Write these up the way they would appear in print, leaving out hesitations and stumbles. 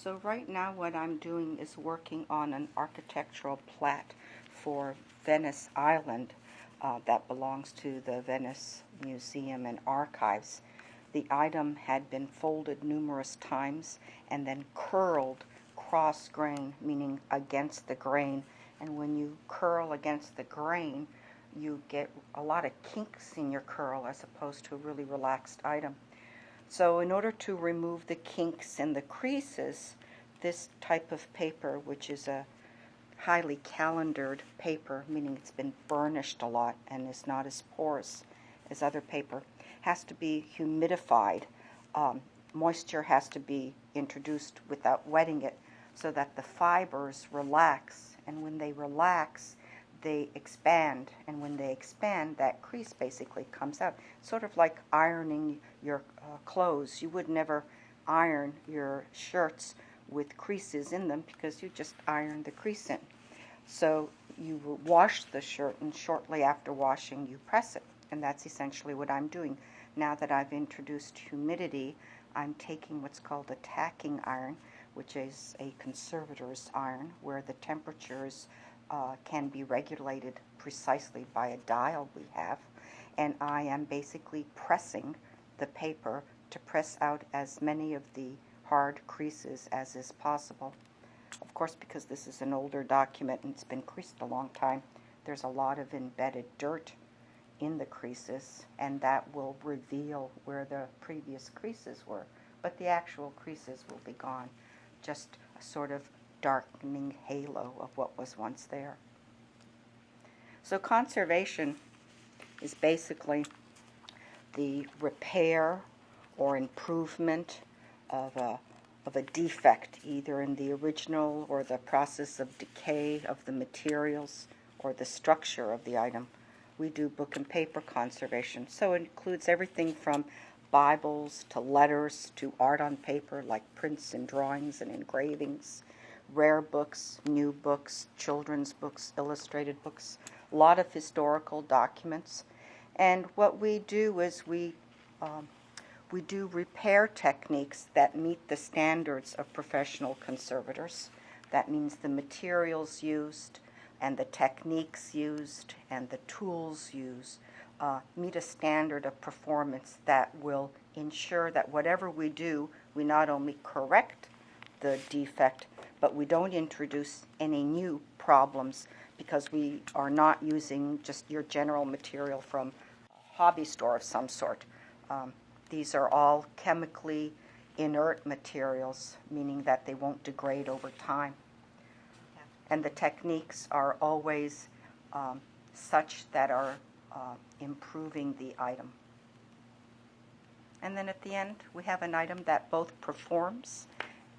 So right now what I'm doing is working on an architectural plat for Venice Island that belongs to the Venice Museum and Archives. The item had been folded numerous times and then curled cross grain, meaning against the grain. And when you curl against the grain, you get a lot of kinks in your curl as opposed to a really relaxed item. So in order to remove the kinks and the creases, this type of paper, which is a highly calendared paper, meaning it's been burnished a lot and is not as porous as other paper, has to be humidified. Moisture has to be introduced without wetting it so that the fibers relax, and when they relax, they expand, and when they expand, that crease basically comes out. Sort of like ironing your clothes. You would never iron your shirts with creases in them because you just iron the crease in. So you wash the shirt, and shortly after washing you press it, and that's essentially what I'm doing. Now that I've introduced humidity, I'm taking what's called a tacking iron, which is a conservator's iron, where the temperatures can be regulated precisely by a dial we have, and I am basically pressing the paper to press out as many of the hard creases as is possible. Of course, because this is an older document and it's been creased a long time, there's a lot of embedded dirt in the creases, and that will reveal where the previous creases were, but the actual creases will be gone, just a sort of darkening halo of what was once there. So conservation is basically the repair or improvement of a defect, either in the original or the process of decay of the materials or the structure of the item. We do book and paper conservation, so it includes everything from Bibles to letters to art on paper like prints and drawings and engravings, rare books, new books, children's books, illustrated books, a lot of historical documents. And what we do is we do repair techniques that meet the standards of professional conservators. That means the materials used and the techniques used and the tools used meet a standard of performance that will ensure that whatever we do, we not only correct the defect, but we don't introduce any new problems because we are not using just your general material from a hobby store of some sort. These are all chemically inert materials, meaning that they won't degrade over time. And the techniques are always such that are improving the item. And then at the end, we have an item that both performs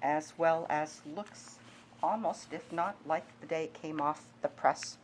as well as looks almost, if not like the day it came off the press